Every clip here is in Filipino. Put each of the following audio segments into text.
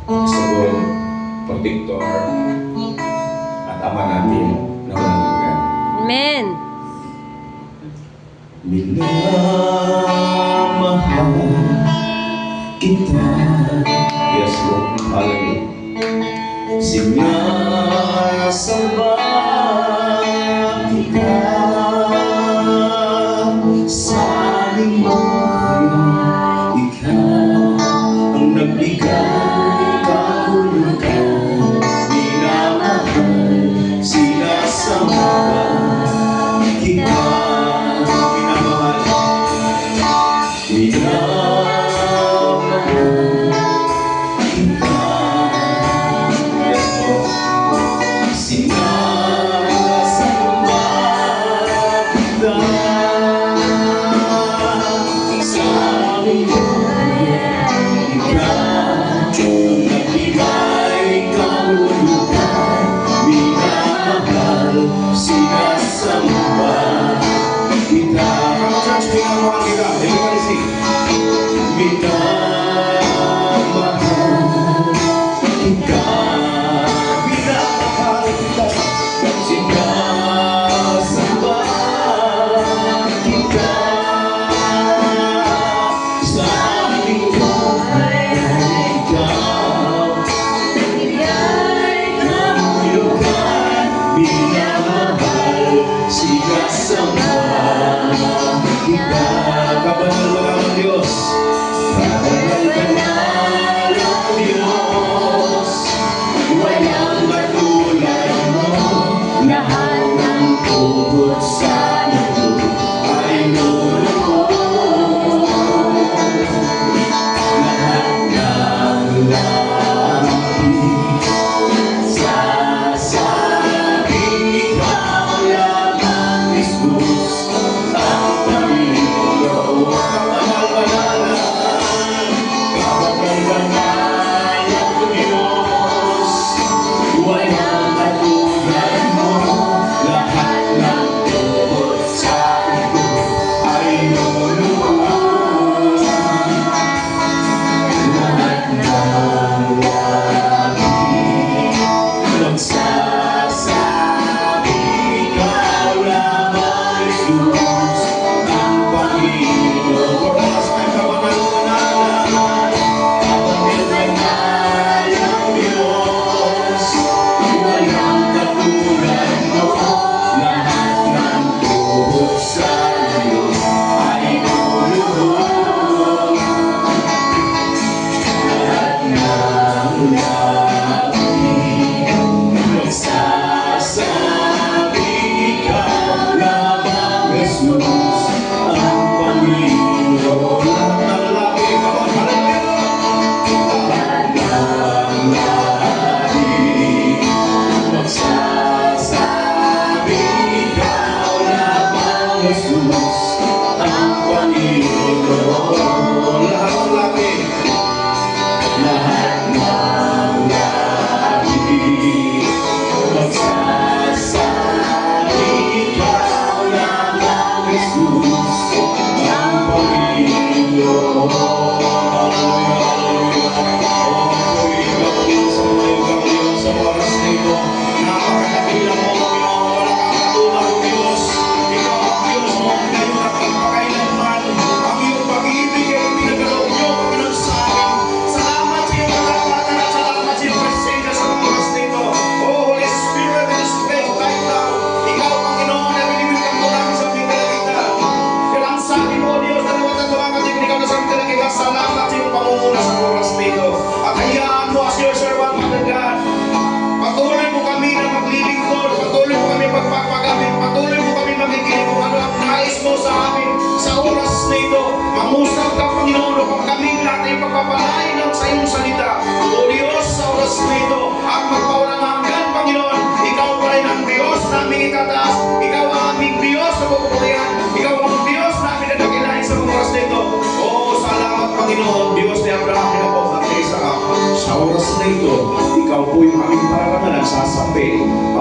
Sagot, protector, at Ama natin na walang hanggan. Amen. Minamahal kita. Yes, Lord. Hallelujah. Sinasamba kita sa aming buhay. Ikaw ang nagbigay kahulugan. Minamahal, sinasamba kita.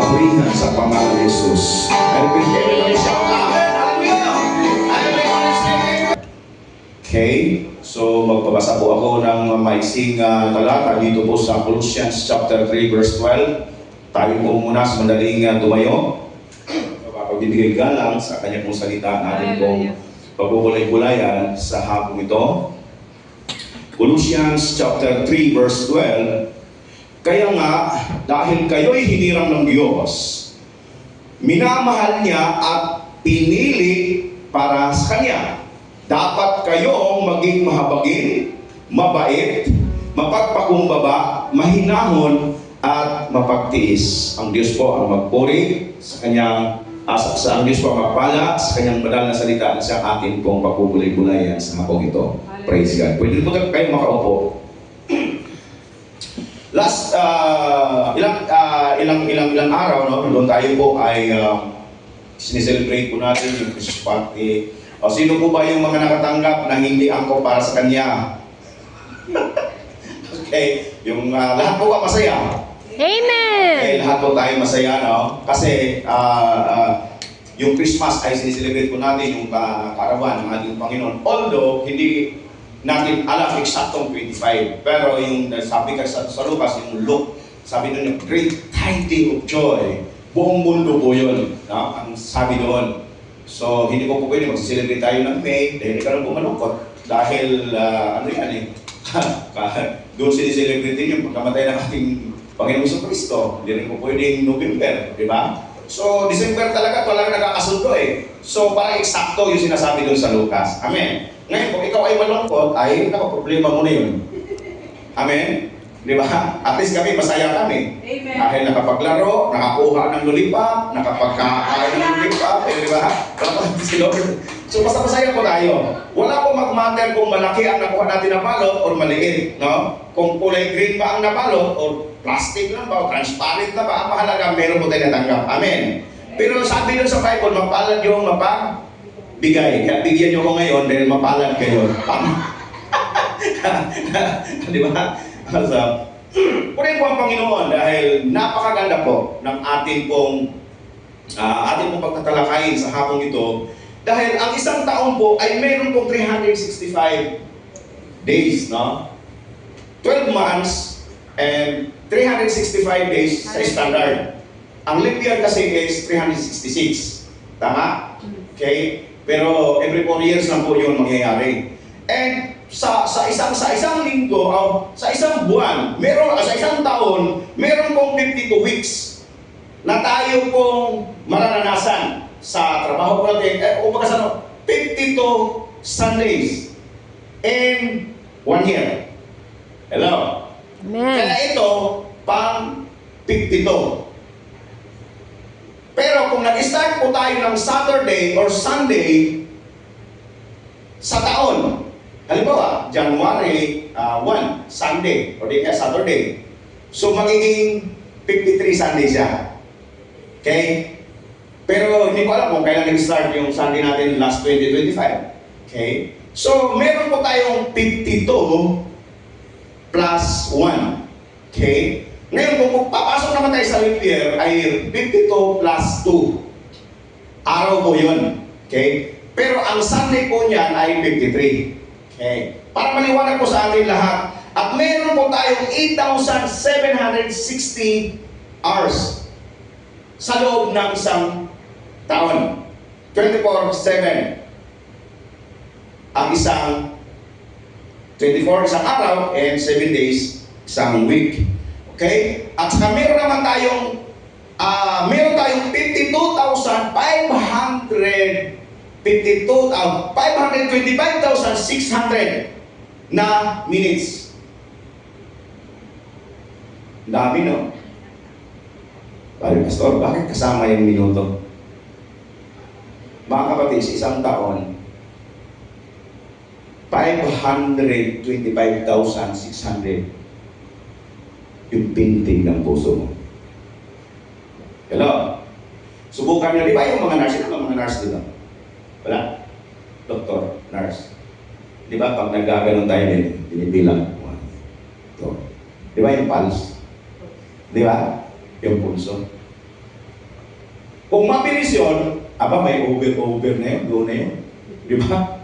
Purihan sa pangalan ni Jesus. Okay, so magpapalagay Magbabasa po ako ng maiksing talata dito po sa Colossians chapter 3 verse 12. Tayo po muna sa madaling tumayo. Pagbibigay galang sa kanya pong salita natin pong pagbubulay-bulayan sa hapong ito. Colossians chapter 3 verse 12. Kaya nga, dahil kayo'y hiniram ng Diyos, minamahal niya at pinili para sa Kanya. Dapat kayong maging mahabagin, mabait, mapagpakumbaba, mahinahon, at mapagtiis. Ang Diyos po ang magpuri sa Kanyang ang Diyos po ang magpala sa Kanyang banal na salita at sa atin pong pagpupulay-bulayan sa hapong ito. Praise God. Pwede po kayo makaupo. Last ilang araw, no, doon tayo po ay sineselebrate po natin yung Christmas party. O sino po ba yung mga nakatanggap na hindi angkop para sa Kanya? Okay, yung lahat po ba masaya? Amen! Okay, lahat po tayo masaya, no? Kasi yung Christmas ay sineselebrate po natin yung karawan ng ating Panginoon. Although, hindi natin alam eksaktong 25. Pero yung sabi ka sa Lucas, yung Luke, sabi doon yung great tidings of joy. Buong mundo po yun. No? Ang sabi doon. So, hindi ko po pwede mag-celebrate tayo ng May dahil ikaw lang po malungkot. Dahil, ano yan eh, doon sineselebrate din yung pagkamatay ng ating Panginoong Kristo. Hindi rin po pwedeng November, di ba? So, December talaga, talaga nagkakasundo eh. So, parang eksakto yung sinasabi doon sa Lucas. Amen. Ngayon, kung ikaw ay malungkot, ay problema mo na yun. Amen? Di ba? At least kami, masaya kami. Amen. Dahil nakapaglaro, nakakuha ng lollipop, nakapagkakain ng lollipop, di ba? So, basta masaya po tayo. Wala po mag-matter kung malaki ang nakuha natin na balot o maliit. No? Kung kulay green ba ang nabalot o plastic lang ba o transparent na ba, ang mahalaga, meron po tayo natanggap. Amen. Pero sabi doon sa Bible, mapalad yung bigay. Kaya bigyan nyo ko ngayon dahil mapalad kayo. Di ba? So, punin po ang Panginoon dahil napakaganda po ng ating pong pagtatalakayin sa hapong ito. Dahil ang isang taon po ay meron pong 365 days, no? 12 months and 365 days sa standard. Ang leap year kasi is 366. Tama? Okay? Pero every 4 years lang po yun mangyayari. And sa isang linggo, sa isang buwan, sa isang taon, meron pong 52 weeks na tayo pong mararanasan sa trabaho po natin. 52 Sundays in 1 year. Hello? Amen. Kaya ito, pang 52. Pero kung nag-start po tayo ng Saturday or Sunday sa taon, halimbawa, January 1, Sunday, o di kaya Saturday. So, magiging 53 Sunday siya. Okay? Pero hindi ko alam kung kailan nag-start yung Sunday natin last 2025. Okay? So, meron po tayong 52 plus 1. Okay? Ngayon, kung papasok naman tayo sa leap year, ay 52 plus 2. Araw po yun. Okay? Pero ang Sunday po niyan ay 53. Okay. Para maliwanag po sa atin lahat, at meron po tayong 8,760 hours sa loob ng isang taon. 24/7. Ang isang 24 isang araw and 7 days isang week. Okay? At saka meron naman tayong 525,600 na minutes. Dami, no? Bali, Pastor, bakit kasama yung minuto? Mga kapatid, sa isang taon, 525,600 yung pinting ng puso mo. Hello? Subukan nyo, di ba yung mga nurse? Ito mga nurse dito? Wala? Doktor, nurse. Di ba pag nagaganon tayo din, binibilang. Ito. Di ba yung pulse? Di ba? Yung pulso. Kung mabilis yun, may over na yun, doon na yun. Di ba?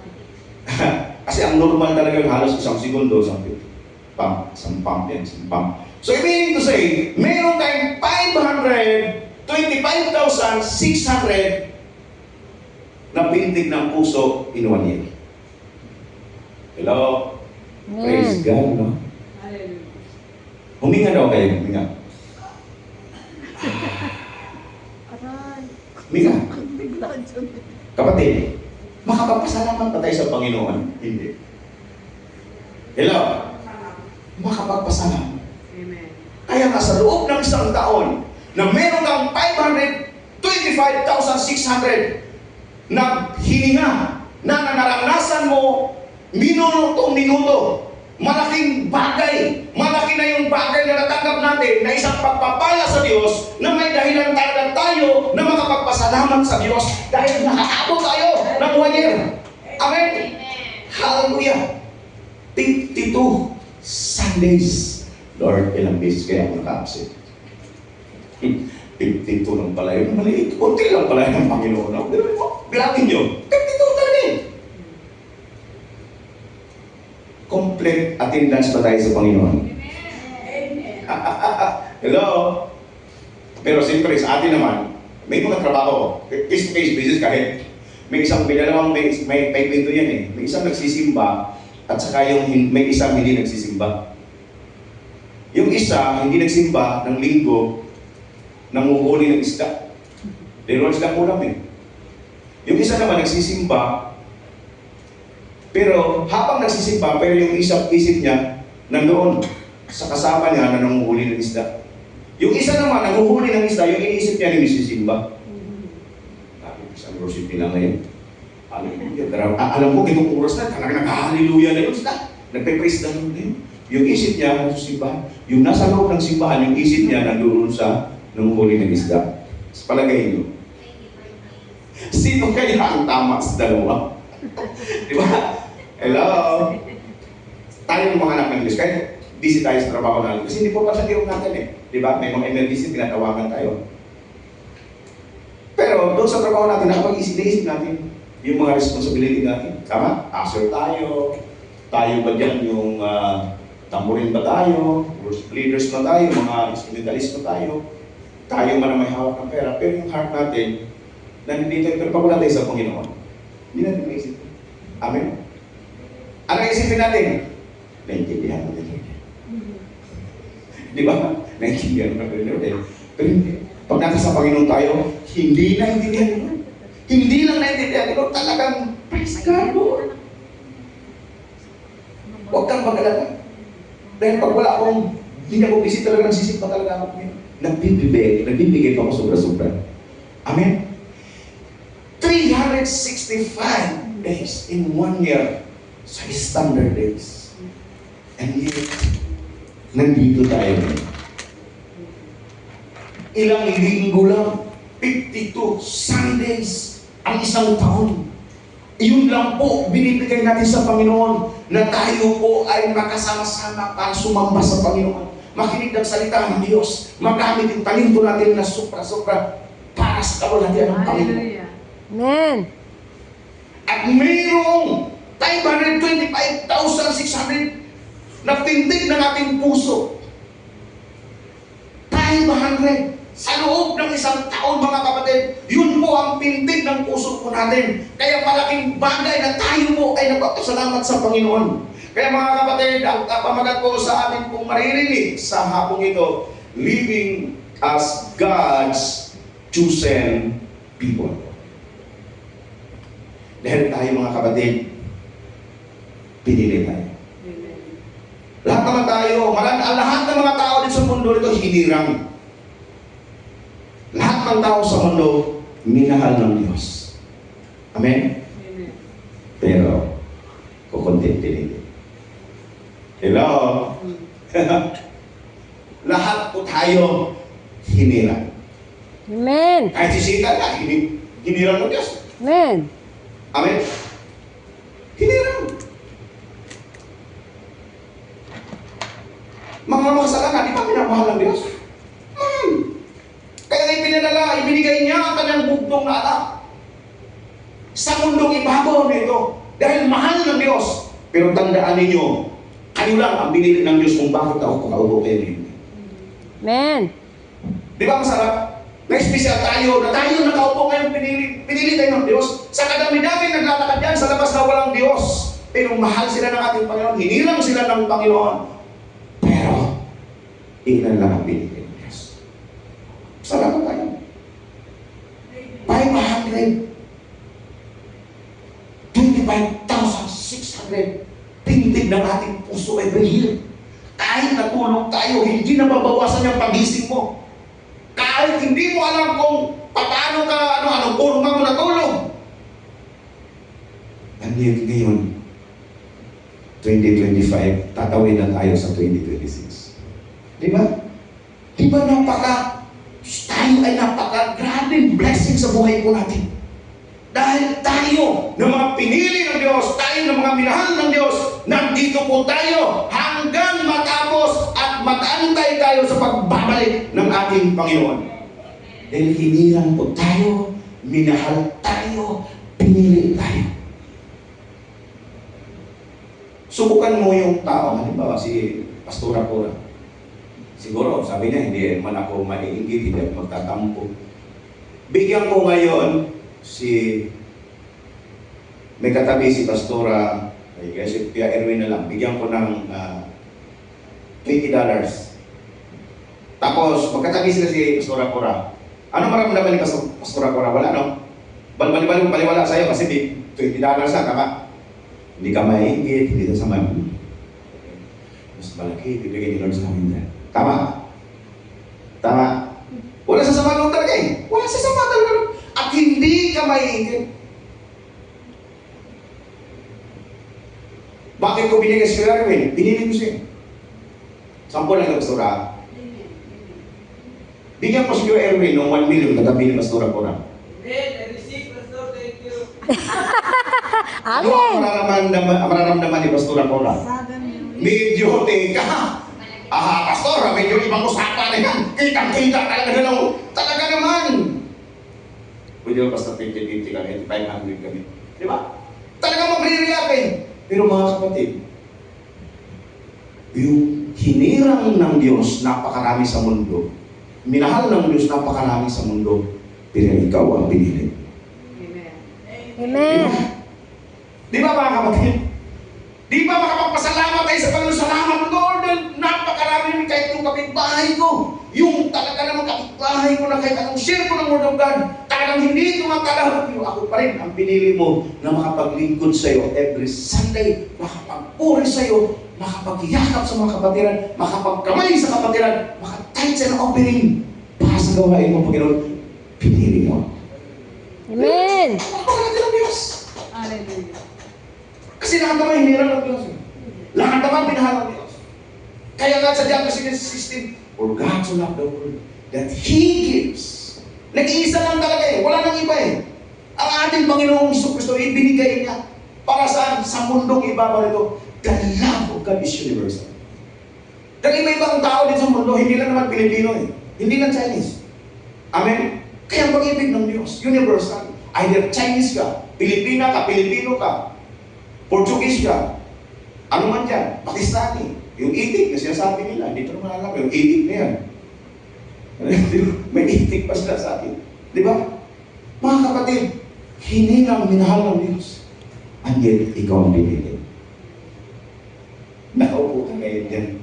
Kasi ang normal talaga yung halos isang segundo, isang pump, isang pump yan, isang pump. So, meaning to say, meron tayong 525,600 na pintig ng puso in 1 year. Hello? Praise God, no? Huminga daw kayo, huminga. Huminga. Kapatid, makapagpasalamat ba tayo sa Panginoon? Hindi. Hello? Makapagpasalamat. Amen. Kaya nga sa loob ng isang taon, na meron kang 525,600 na hininga, na naranasan mo minuto-minuto. Malaking bagay. Malaki na yung bagay na natanggap natin na isang pagpapala sa Diyos na may dahilan talaga tayo na makapagpasalamat sa Diyos dahil nakakabot tayo ng 1 year. Amen? Hallelujah! 52 Sundays. Lord, ilang beses kaya ako naka-absent? 52 lang pala yun. Maliit. Kunti lang pala yung Panginoon. Bilangin nyo. 52 talaga yun. Complete attendance ba tayo sa Panginoon? Hello? Pero siyempre sa atin naman, may mga trabaho. Case-to-case basis kahit may isang pinalawang may pinto yan eh. May isang nagsisimba at saka yung may isang hindi nagsisimba. Yung isa, hindi nagsimba ng linggo, nanguhuli ng isda. Pero isda ulam eh. Yung isa naman nagsisimba, pero habang nagsisimba, pero yung isip niya, nandoon sa kasama niya na nanguhuli ng isda. Yung isa naman, nanguhuli ng isda, yung iniisip niya na nagsisimba. Isang worship nila ngayon. Alam ko, itong oras na, talagang nag-hallelujah na yun sila. Nagpe-praise na yun. Yung isip niya, nagsisimba. Yung nasa loob ng simbahan, yung isip niya, nandoon sa nanguhuli ng isda. Sa palagay niyo. Sino kaya ang tama sa dalawa? Di ba? Hello? Tayo ng mga anak ng Diyos. Kahit busy tayo sa trabaho natin. Kasi hindi po pa sa tiyong natin eh. Di ba? May mga emergency, tinatawagan tayo. Pero doon sa trabaho natin, nakapag-isip natin yung mga responsibility natin. Tama? Usher tayo. Tayo ba dyan yung tamburin ba tayo? Worship leaders ba tayo? Mga instrumentalist ba tayo? Tayo man ang may hawak ng pera. Pero yung heart natin, nandito, pero pag wala tayo sa Panginoon, hindi natin maisip. Amen? Ano isipin natin? Naintindihan mo din. Di ba? Naintindihan mo din. Pero hindi. Pag nasa sa Panginoon tayo, hindi naintindihan mo. Hindi lang naintindihan mo. Talagang, praise God, Lord. Huwag kang mag-alala. Dahil pag wala akong, hindi ako busy talaga, nagsisip pa talaga ako. Nagbibigay pa ako sobra-sobra. Amen? 365 days in 1 year sa standard days. And yet, nandito tayo. Ilang linggo lang, 52 Sundays ang isang taon. Iyon lang po, binibigay natin sa Panginoon na tayo po ay makasama-sama para sumamba sa Panginoon. Makinig ng salita ng Diyos. Magamit yung talento natin na supra-supra para sa kalulatian ng Panginoon. Amen. At mayroong 525,600 na pintig ng ating puso. 500 sa loob ng isang taon, mga kapatid. Yun po ang pintig ng puso po natin. Kaya malaking bagay na tayo po ay nagpapasalamat sa Panginoon. Kaya mga kapatid, ang pamagat po sa ating pong maririnig sa hapong ito, living as God's chosen people. Dahil tayo mga kapatid, pinili tayo. Lahat naman tayo, lahat ng mga tao dito sa mundo nito, hinirang. Lahat ng tao sa mundo, minahal ng Diyos. Amen? Amen. Pero, kukontentin. Hello? Lahat po tayo, hinirang. Amen. Kahit si Satan na, hinirang ng Diyos. Amen. Amen? Hinirang. Mga makasalanan, di ba minamahal ng Diyos? Kaya ipinadala, ibinigay niya ang kanyang bugtong na anak sa mundong ibabaw nito. Dahil mahal ng Diyos Pero tandaan ninyo, kayo lang ang pinili ng Diyos kung bakit ako kakaupo kayo ninyo. Amen. Di ba masarap? Na espesyal tayo, na tayo nakaupo ngayon, pinili tayo ng Diyos. Sa kadami-dami naglalakad yan sa labas na walang Diyos. Pero mahal sila ng ating Panginoon, hinilang sila ng Panginoon. Pero, ilan lang ang pinili ng Diyos. Salamat tayo. 25,600 tindig ng ating puso every year. Kahit natulog tayo, hindi na mabawasan yung pagising mo. Kahit hindi mo alam kung paano ka, anong kurma mo natulog. And yet ngayon, 2025, tatawin na tayo sa 2026. Di ba? Di ba tayo ay napaka-grabing blessing sa buhay po natin. Dahil tayo, ng mga pinili ng Diyos, tayo ng mga minahal ng Diyos, nandito po tayo hanggang matapos at mataantay tayo sa pagbabalik ng ating Panginoon. Dahil hinilang po tayo, minahal tayo, pinili tayo. Subukan mo yung tao, halimbawa si Pastora Cora. Siguro, sabi niya, hindi naman ako maiinggit, hindi ako magtatampo. Bigyan ko ngayon may katabi si Pastora, kasi Pia Erwin na lang, bigyan ko ng $20. Tapos, magkatabi sila si Pastora Cora. Ano maramdaman ni Pastora Cora? Wala, no? Baliwala sa'yo kasi $20 na, tama? Hindi ka maiinggit, hindi ka sama. Mas malaki, bibigyan ni Lord sa amin dyan. Tama? Tama? Wala sa sama nung talaga eh. Wala sa sama talaga. At hindi ka maiinggit. Bakit ko binigay si Erwin? Binili ko siya. Sampo lang ng Pastora. Bigyan ko si Erwin ng 1 million katabi ni Pastora Cora. I receive, Pastor. Thank you. Ano ang mararamdaman ni Pastora Cora? Medyo, teka. Pastor, medyo ibang usapan na yan. Kitang-kita talaga na lang. Talaga naman. Pwede ba basta 50-50 kami, 500 kami. Di ba? Talaga magre-react eh. Pero mga kapatid, yung hinirang ng Diyos, napakarami sa mundo. Minahal ng Diyos, napakarami sa mundo. Pero ikaw ang pinili. Amen. Di ba mga kapatid? Di ba makapagpasalamat tayo sa Panginoon? Salamat Lord, napakarami kahit yung kapitbahay ko. Yung talaga naman kapitbahay ko na kahit anong share ko ng Word of God, talagang hindi tumatalahap. Pero ako pa rin ang pinili mo na makapaglingkod sa iyo every Sunday, makapagpuri sa iyo, makapagyakap sa mga kapatiran, makapagkamay sa kapatiran, makatahit sa ng offering para sa gawain mo, Panginoon. Pinili mo. Amen. Ako natin ang Diyos. Hallelujah. Kasi lahat naman hinirang ng Diyos. Lahat naman pinahal ng Diyos. Kaya nga sa John 16, for God so loved the world that He gives. Nag-iisa lang talaga eh. Wala nang iba eh. Ang ating Panginoong Jesucristo, ibinigay niya para sa mundong ibabaw nito. The love of God is universal. Dahil iba-ibang tao din sa mundo, hindi lang naman Pilipino eh. Hindi lang Chinese. Amen? Kaya ang pag-ibig ng Diyos, universal. Either Chinese ka, Pilipina ka, Pilipino ka, Portuguese ka, ano man dyan, Pakistani. Yung itik na sinasabi nila, hindi ko naman alam, yung itik na yan. May itik pa sila sa atin. Di ba? Mga kapatid, hinilang minahal ng Diyos. And yet, ikaw ang pinili. Nakaupo ka ngayon dyan.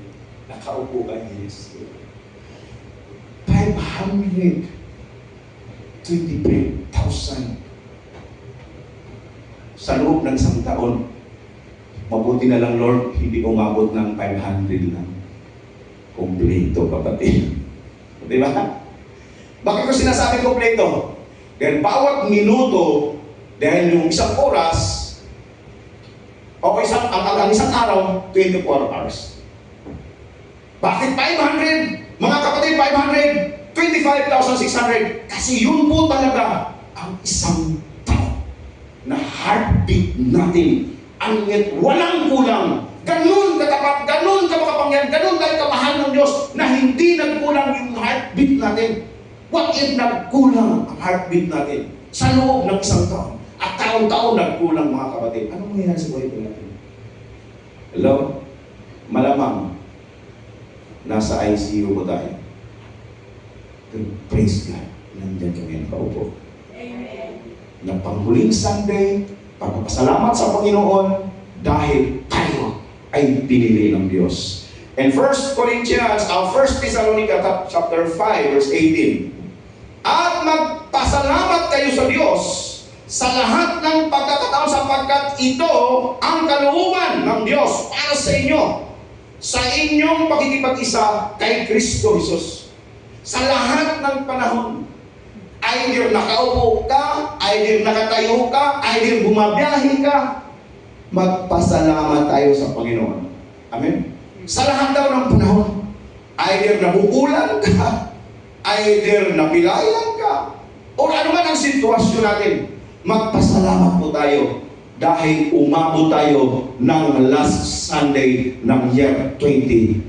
Nakaupo ka ngayon. 523,000 sa loob ng isang taon. Mabuti na lang, Lord, hindi umabot ng 500 lang. Kompleto, kapatid. Di ba? Bakit ko sinasabi kompleto? Dahil bawat minuto, dahil yung isang oras, o ang isang araw, 24 hours. Bakit 500? Mga kapatid, 500, 25,600. Kasi yun po talaga ang isang tao na heartbeat natin. Ang walang kulang. Ganun katapat, ganun kamakapangyarihan, ganun tayo kamahal ng Diyos na hindi nagkulang yung heartbeat natin. What if nagkulang ang heartbeat natin sa loob ng isang taon? At taon-taon nagkulang, mga kapatid. Anong mangyayari sa buhay natin? Hello? Malamang, nasa ICU po tayo. Pero praise God, nandiyan kami nakaupo. Na panghuling Sunday, pagpapasalamat sa Panginoon dahil tayo ay pinili ng Diyos. And 1 Corinthians, 1 Thessalonica chapter 5 verse 18. At magpasalamat kayo sa Diyos sa lahat ng pagkakataon sapagkat ito ang kalooban ng Diyos para sa inyo sa inyong pakikipag-isa kay Kristo Jesus. Sa lahat ng panahon, either nakaupo ka, either nakatayo ka, either bumabiyahe ka, magpasalamat tayo sa Panginoon. Amen? Sa lahat daw ng panahon, either nabubulan ka, either napilayan ka, o ano man ang sitwasyon natin, magpasalamat po tayo dahil umabot tayo ng last Sunday ng year 2025.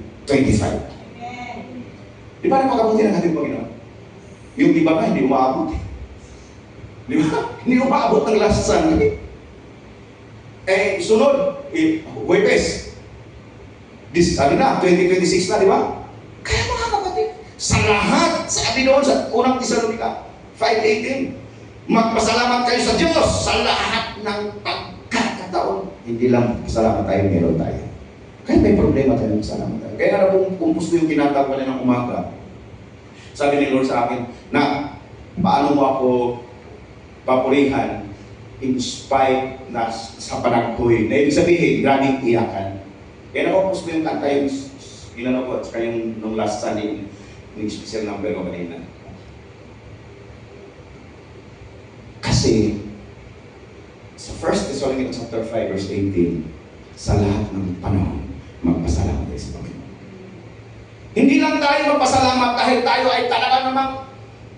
Di ba napakabuti ng ating Panginoon? Yung iba ba, hindi umaabot. Di ba? Hindi umaabot ng last Sunday. Sunod, Huwebes. Ano na, 2026 na, di ba? Kaya mga kapatid, sa lahat, sabi doon sa unang Thessalonica 5:18, magpasalamat kayo sa Diyos sa lahat ng pagkakataon. Hindi lang pasalamat tayo, meron tayo. Kaya may problema tayo ng salamat tayo. Kaya nga kung gusto yung tinatag ko ng umaga, sabi ni Lord sa akin, na paano mo ako papurihan in spite na sa panaghoy. Na ibig sabihin, grabing iyakan. Kaya nakapos ko yung kanta yung ginano ko, at saka yung nung last Sunday, yung special number ko kanina. Kasi, sa 1 Thessalonians chapter 5 verse 18, sa lahat ng panahon, magpasalamat tayo sa Panginoon. Hindi lang tayo magpasalamat dahil tayo ay talaga namang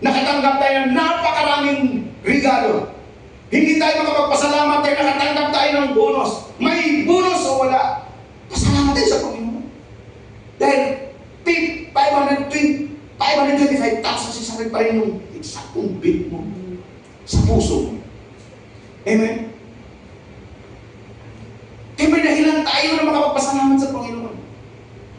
nakatanggap tayo ng napakaraming regalo. Hindi tayo makapagpasalamat dahil nakatanggap tayo ng bonus. May bonus o wala. Pasalamat tayo sa Panginoon. Dahil 525,000 sisakit pa rin yung eksaktong bit mo sa puso mo. Amen? Kaya may dahilan tayo na makapagpasalamat sa Panginoon.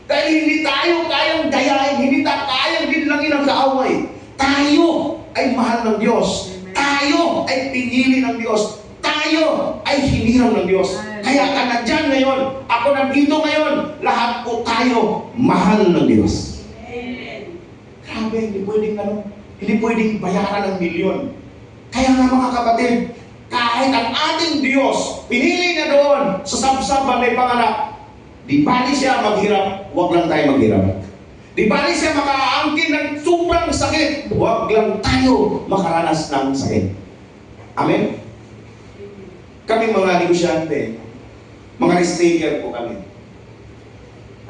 Dahil hindi tayo kayang dayain, hindi tayo kayang dinlangin ang kaaway. Tayo ay mahal ng Diyos. Tayo ay pinili ng Diyos. Tayo ay hinirang ng Diyos. Kaya ka nandyan ngayon, ako nandito ngayon, lahat po tayo mahal ng Diyos. Grabe, hindi pwedeng bayaran ng milyon. Kaya nga mga kapatid, kahit ang ating Diyos, pinili na doon sa sabsaban may panganak, di bali siya maghirap, huwag lang tayo maghirap. Di bali siya makaangkin ng sobrang sakit, huwag lang tayo makaranas ng sakit. Amen? Kami mga negosyante, mga risk-taker po kami.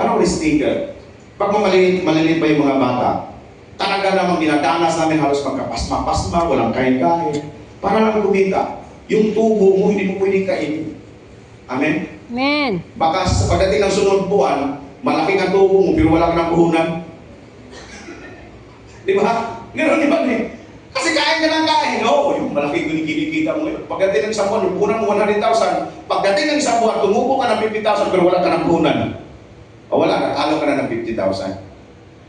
Anong risk-taker? Pag maliliit pa yung mga bata, talaga namang dinadanas namin halos magkapasma-pasma, walang kain-kain, para lang kumita. Yung tubo mo, hindi mo pwedeng kainin. Amen? Amen. Baka sa pagdating ng sunod buwan, malaki ang tubo mo, pero wala ka ng puhunan. Di ba? Ganoon di ba? Kasi kain ka ng kain. Oo, yung malaki yung kinikita mo yun. Pagdating ng isang buwan, yung puhunan mo 100,000. Pagdating ng isang buwan, tumubo ka ng 50,000, pero wala ka ng puhunan. O wala, natalo ka na ng 50,000.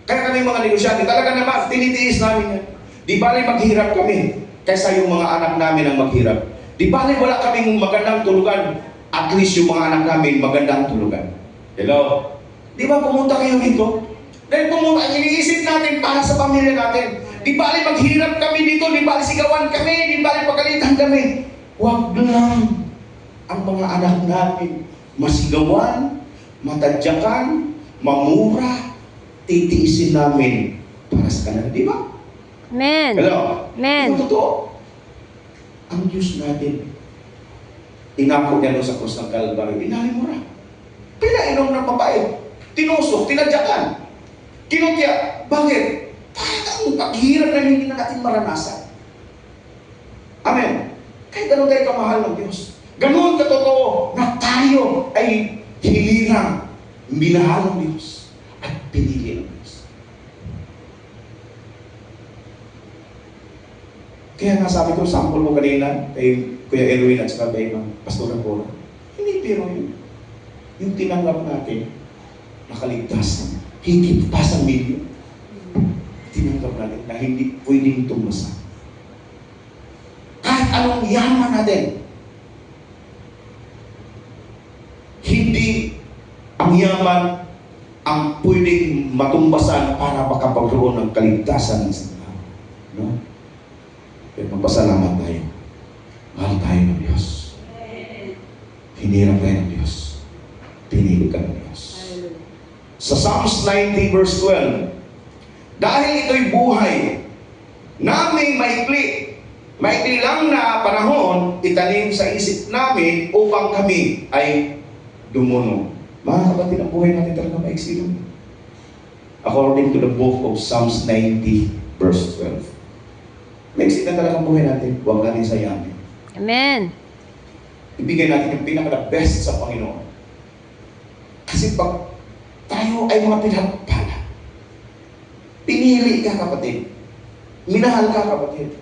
Kaya kami mga negosyante, talaga naman, tinitiis namin yan. Di bali maghirap kami, kaysa yung mga anak namin ang maghirap. Di bali wala kaming magandang tulugan, at least yung mga anak namin magandang tulugan. Hello? Di ba pumunta kayo dito? Dahil pumunta, iniisip natin para sa pamilya natin. Di bali maghirap kami dito, di bali sigawan kami, di bali pagalitan kami. Huwag lang ang mga anak namin masigawan, matadyakan, mamura, titiisin namin para sa kanila. Di ba? Amen. Hello? Amen. Ito totoo. Ang Diyos natin, inako niya sa krus ng Kalbaryo, inalimura. Pinainom ng babae, tinusok, tinadyakan, kinutya. Bakit? Para ang paghirap na hindi na natin maranasan. Amen. Kahit ganun tayo kamahal ng Diyos. Ganun katotoo na tayo ay hinirang, minahal ng Diyos at pinili ng Diyos. Kaya nga sabi ko, sample mo kanina kay Kuya Erwin at saka kay Pastor Cora. Hindi pero yun. yung tinanggap natin, nakaligtas, higit pa sa milyon. Tinanggap natin na hindi pwedeng tumasa. Kahit anong yaman natin, hindi ang yaman ang pwedeng matumbasan para makapagkaroon ng kaligtasan ng isang tao. No? Pero magpasalamat tayo. Mahal tayo ng Diyos. Hinirang tayo ng Diyos. Pinili ka ng Diyos. Sa Psalms 90 verse 12, dahil ito'y buhay naming maikli lang na panahon, itanim sa isip namin upang kami ay dumuno. Mga kapatid, ang buhay natin talaga maiksi lang. According to the book of Psalms 90 verse 12. Maiksi na talaga ang buhay natin. Huwag natin sayangin. Amen. Ibigay natin yung pinaka-the best sa Panginoon. Kasi pag tayo ay mga pinagpala, pinili ka kapatid, minahal ka kapatid,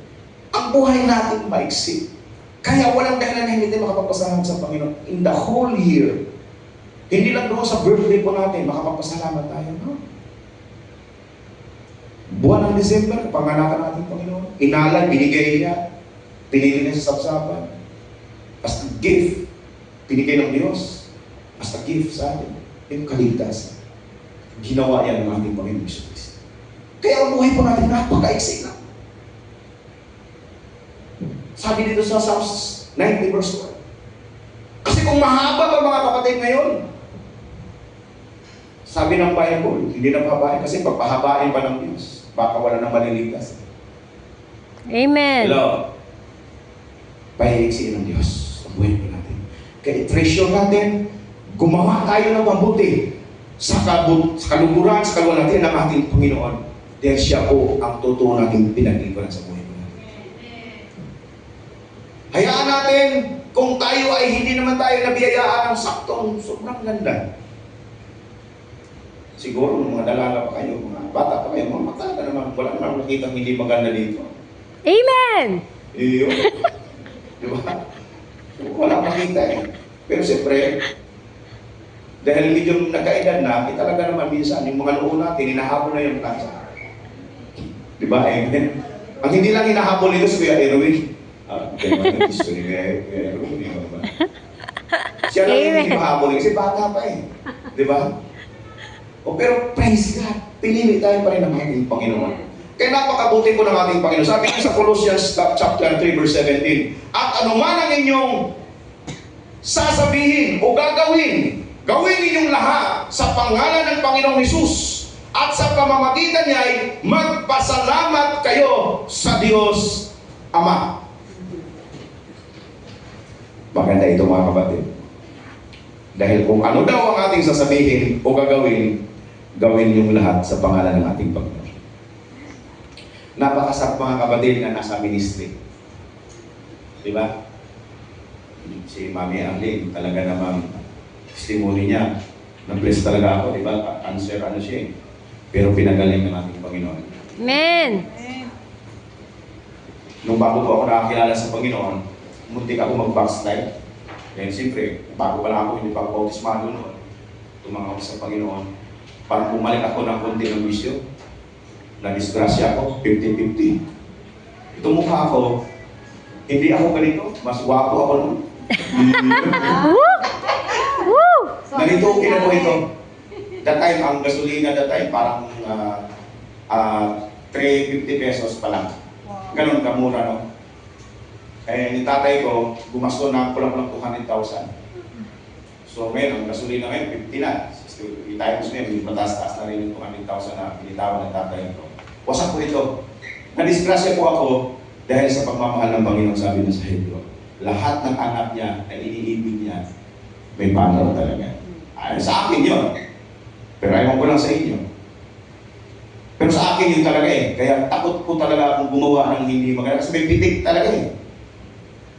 ang buhay natin maiksi. Kaya walang dahilan na hindi tayo makapagpasalamat sa Panginoon in the whole year. Hindi lang doon sa birthday po natin, makapagpasalamat tayo. No? Buwan ng December, panganakan natin Panginoon. Inalan, binigay niya. Pinili niya sa sapsapan. As a gift, pinigay ng Diyos. As a gift sa atin. Yung kaligtasan. Ginawa yan ng ating Panginoon Jesus. Kaya ang buhay po natin, napaka-excited lang. Sabi dito sa Psalms 90 verse 1. Kasi kung mahaba pa mga kapatid ngayon, sabi ng Bible, hindi na pahabain kasi pagpahabain pa ng Diyos, baka wala nang maliligtas. Amen. Hello? Pahiligsiin ng Diyos ang buhay po natin. Kaya i-treasure natin, gumawa tayo ng mabuti sa kaluguran, sa kaluluwa natin ng ating Panginoon. Dahil siya po ang totoo nating pinaglingkuran sa buhay po natin. Hayaan natin, kung tayo ay hindi naman tayo nabiyayaan ng saktong sobrang ganda. Siguro mga dalaga pa kayo, mga bata pa kayo, mga mata ka naman, wala naman nakita hindi maganda dito. Amen. Iyo. Di ba? Wala makita eh. Pero siyempre, dahil medyo nagkaedad na, talaga naman minsan, yung mga noon natin, hinahabol na yung kansa. Di ba? Amen. Ang hindi lang hinahabol nito si Kuya Erwin. Kaya naman, gusto ni Kuya Erwin. Siya lang yung hindi mahabol kasi bata pa eh. Di ba? O pero praise God, pinili tayo pa rin ng ating Panginoon. Kaya napakabuti ko ng ating Panginoon. Sabi niya sa Colossians chapter 3 verse 17, at anuman ang inyong sasabihin o gagawin, gawin ninyong lahat sa pangalan ng Panginoong Hesus, at sa pamamagitan niya ay magpasalamat kayo sa Diyos Ama. Maganda ito mga kapatid. Dahil kung ano daw ang ating sasabihin o gagawin, gawin yung lahat sa pangalan ng ating Panginoon. Napakasarap mga kapatid na nasa ministry. Di ba? Si Mami Arlene, talaga namang testimony niya. Na-bless talaga ako, di ba? Answer ano siya eh. Pero pinagaling ng ating Panginoon. Amen. Nung bago po ako nakakilala sa Panginoon, muntik ako mag-backslide. Dahil siyempre, bago pa lang ako, hindi pa ako bautismado noon. Tumangako sa Panginoon. Parang bumalik ako ng konti ng bisyo. Na-disgrasya ako, 50-50. Ito mukha ako, hindi ako ganito, mas wapo ako noon. Ganito kinuha ito. That time, ang gasolina that time, parang 350 pesos pa lang. Ganon kamura, no? Eh, ni tatay ko, gumasto na kulang-kulang 200,000. So, ngayon, ang gasolina ngayon, 50 na. I-times ngayon, mataas-taas na rin yung 200,000 na pinitawan ng tatay ko. Wasak po ito. Na-disgrasya po ako dahil sa pagmamahal ng Panginoon, sabi niya sa Hebrew. Lahat ng anak niya na iniibig niya, may panaw talaga. Ay, sa akin yun. Pero ayaw ko lang sa inyo. Pero sa akin yun talaga eh. Kaya takot po talaga akong gumawa ng hindi maganda. Kasi may pitik talaga eh.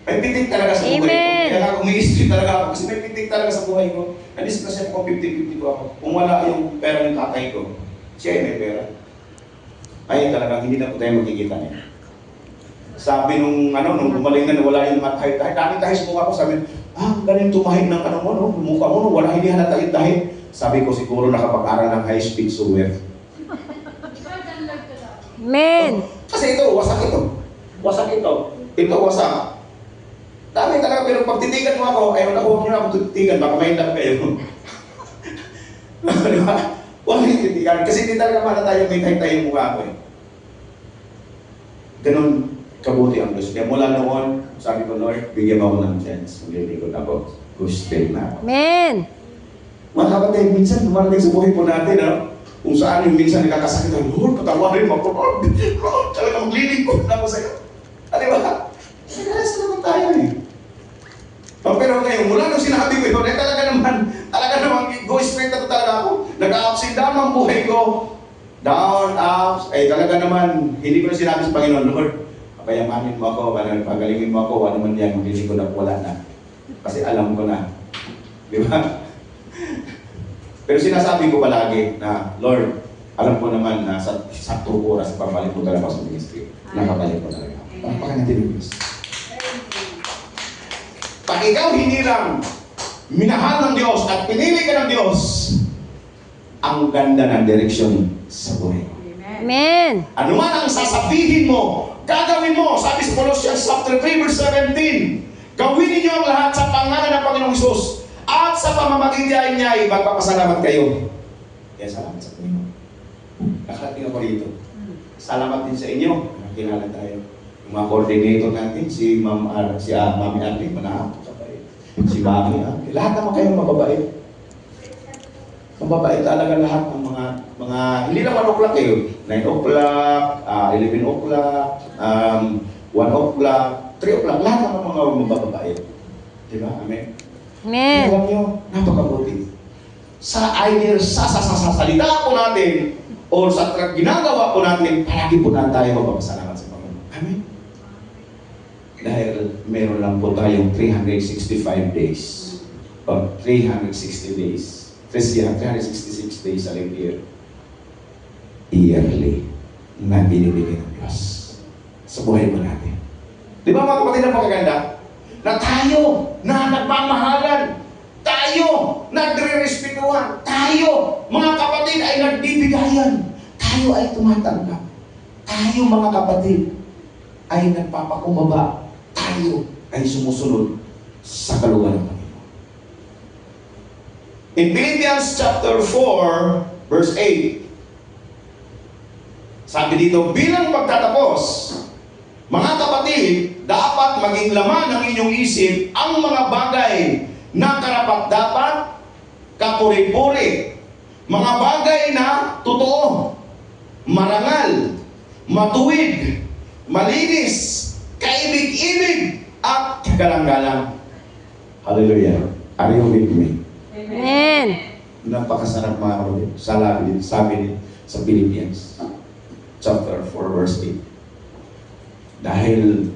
May pitik talaga sa buhay ko. Kaya umi-street talaga ako. Kasi may pitik talaga sa buhay ko. Na-disgrasya ko 50-50 ko ako. Kung wala yung pera ng tatay ko, siya ay may pera. Ay talagang hindi na po tayo magkikita niya. Sabi nung gumaling na wala yung matahit. Dami tayo sa mukha ko, sabi, galing tumahid ng ano mo, no? Mukha mo, no? Wala, hindi halata yung dahil. Sabi ko, siguro nakapag-aral ng high-speed sewer. Amen. Kasi ito, wasak ito. Wasak ito. Ito, wasak. Dami talaga, pero pag titigan mo ako, ayaw na, huwag nyo na ako titigan, baka may love kayo. Di ba? Huwag nyo titigan. Kasi hindi talaga malata yung may tayo yung mukha ko eh. Ganun kabuti ang Diyos. Kaya mula noon, sabi ko, Lord, bigyan mo ako ng chance. Maglilingkod ako. Gusto na ako. Amen. Mga kapatid, minsan dumarating sa buhay po natin, kung saan yung minsan nakakasakit, Lord, patawarin mo ako, Lord, talaga maglilingkod na ako sa'yo. Di ba? Nagkalas naman tayo eh. Pero ngayon, mula nung sinabi ko yun, talaga naman, go straight na to talaga ako. Nag-ups and down ang buhay ko. Down, ups, talaga naman, hindi ko na sinabi sa Panginoon, Lord, payamanin mo ako, pagalingin mo ako, ano man yan, maglilingkod ako, wala na. Kasi alam ko na. Di ba? Pero sinasabi ko palagi na, Lord, alam ko naman na sa saktong oras, pabalik mo talaga sa ministry. Nakabalik mo talaga. Pagpakan natin yung Diyos. Pag ikaw hinirang, minahal ng Diyos at pinili ka ng Diyos, ang ganda ng direksyon sa buhay. Amen. Ano man ang sasabihin mo, gagawin mo. Sabi sa Colossians chapter 3 verse 17, gawin ninyo ang lahat sa pangalan ng Panginoong Hesus at sa pamamagitan niya, magpapasalamat kayo. Kaya salamat sa Panginoon. Nakarating ako rito. Salamat din sa inyo. Nakilala tayo. Yung mga coordinator natin, si Mami Arlene, manahapon ka pa eh. Si Mami Arlene. Lahat naman kayo mababait. Mababait talaga lahat ng mga hindi lang 1 o'clock eh. 9 o'clock, 11 o'clock, 1 o'clock, 3 o'clock. Lahat ng mga mababait. Diba? Amen? Amen. Alam nyo, napakabuti. Sa either sa salita po natin o sa ginagawa po natin, palagi po na tayo magpapasalamat sa Panginoon. Amen? Dahil meron lang po tayong 365 days or 360 days. 366 days sa year. Yearly na binibigay ng Diyos sa buhay mo natin. Di ba mga kapatid na pagkaganda? Na tayo na nagmamahalan, tayo nagre-respetuhan, tayo mga kapatid ay nagbibigayan, tayo ay tumatanggap, tayo mga kapatid ay nagpapakumbaba, tayo ay sumusunod sa kalooban ng Panginoon. In Philippians chapter 4 verse 8, sabi dito, bilang pagtatapos, mga kapatid, dapat maging laman ng inyong isip ang mga bagay na karapat-dapat, kapuri-puri, mga bagay na totoo, marangal, matuwid, malinis, kaibig-ibig, at kagalang-galang. Hallelujah. Are you with me? Amen. Napakasarap mga kapatid. Sabi din sa Philippians chapter 4 verse 8. Dahil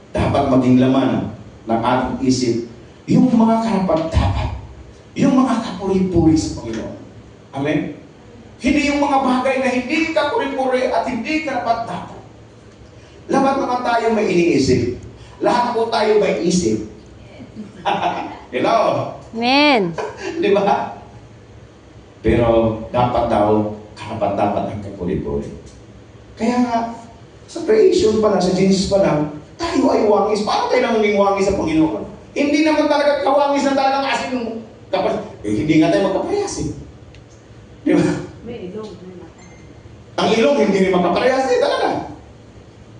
dapat maging laman ng ating isip yung mga karapat-dapat, yung mga kapuri-puri sa Panginoon. Amen? Hindi yung mga bagay na hindi kapuri-puri at hindi karapat-dapat. Lahat naman tayo may iniisip. Lahat po tayo may isip. Hello? Amen. Di ba? Pero dapat daw, karapat-dapat ang kapuri-puri. Kaya nga, sa creation pa lang, sa Genesis pa lang, tayo ay wangis. Paano tayo nanging wangis sa Panginoon? Hindi naman talaga kawangis na talagang asin mo. Dapat, hindi nga tayo magkaparehas eh. Di ba? May ilong, may mata. Ang ilong, hindi rin magkaparehas eh, talaga.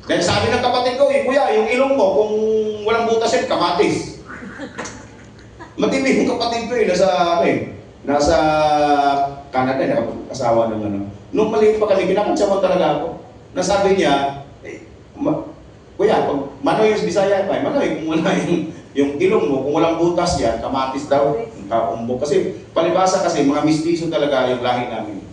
Dahil sabi ng kapatid ko, kuya, yung ilong mo, kung walang butas yan, kamatis. Matindi yung kapatid ko nasa Canada, nakapag-asawa ng ano. Nung maliit pa kami, kinakantsawan talaga ako. Nasabi niya, kuya, pag manoy yung Bisaya pa, manoy kung wala yung ilong mo, kung walang butas yan, kamatis daw, kaumbok. Kasi palibasa kasi, mga mistiso talaga yung lahi namin.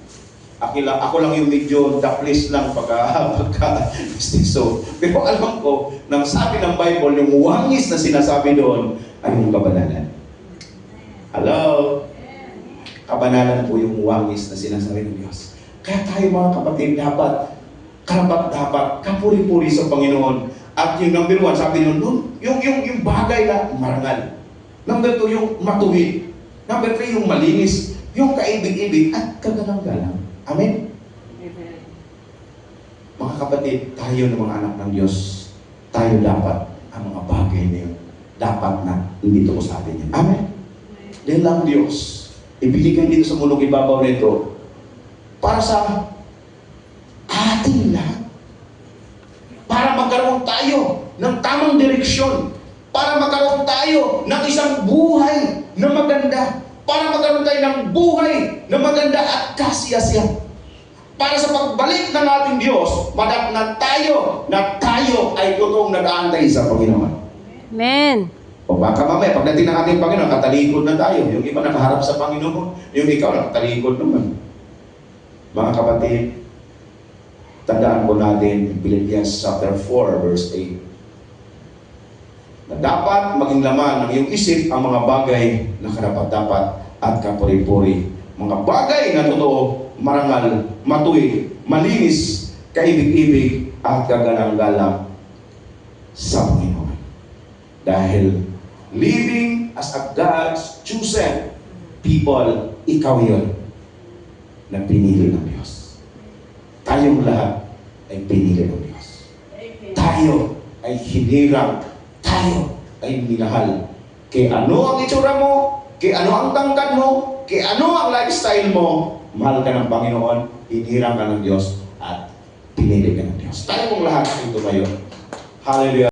Ako lang yung medyo daplis lang pagka-mistiso. Pero alam ko, nang sabi ng Bible, yung wangis na sinasabi doon, ay yung kabanalan. Hello? Kabanalan po yung wangis na sinasabi ng Diyos. Kaya tayo mga kapatid, dapat kapuri-puri sa Panginoon. At yung number 1, sabi nyo, yung bagay na marangal. Number 2, yung matuwid. Number 3, yung malinis. Yung kaibig-ibig at kagalang-galang. Amen? Amen. Mga kapatid, tayo ng mga anak ng Diyos, tayo dapat ang mga bagay na yun. Dapat na hindi ko sa atin yan. Amen? Dahil lang Diyos, ibigay dito sa mulong ibabaw nito para sa ating lahat. Para magkaroon tayo ng tamang direksyon. Para magkaroon tayo ng isang buhay na maganda. Para magkaroon tayo ng buhay na maganda at kasiyasiyan. Para sa pagbalik ng ating Diyos, madapnan tayo na tayo ay totoong nag-aantay sa Panginoon. Amen. O baka mamaya, pagdating ng ating Panginoon, katalikod na tayo. Yung iba nakaharap sa Panginoon, yung ikaw nakatalikod naman. Mga kapatid, tandaan po natin, Philippians chapter 4, verse 8. Na dapat maging laman ng iyong isip ang mga bagay na karapat-dapat at kapuri-puri. Mga bagay na totoo, marangal, matuwid, malinis, kaibig-ibig, at kagalang-galang sa Panginoon. Dahil living as a God's chosen people, ikaw yun na pinili ng Diyos. Tayong lahat ay pinili ng Diyos. Tayo ay hinirang, tayo ay minahal. Kaya ano ang itsura mo, kaya ano ang tangkad mo, kaya ano ang lifestyle mo, mahal ka ng Panginoon, hinirang ka ng Diyos, at pinili ka ng Diyos. Tayo mong lahat ay tumayo. Hallelujah.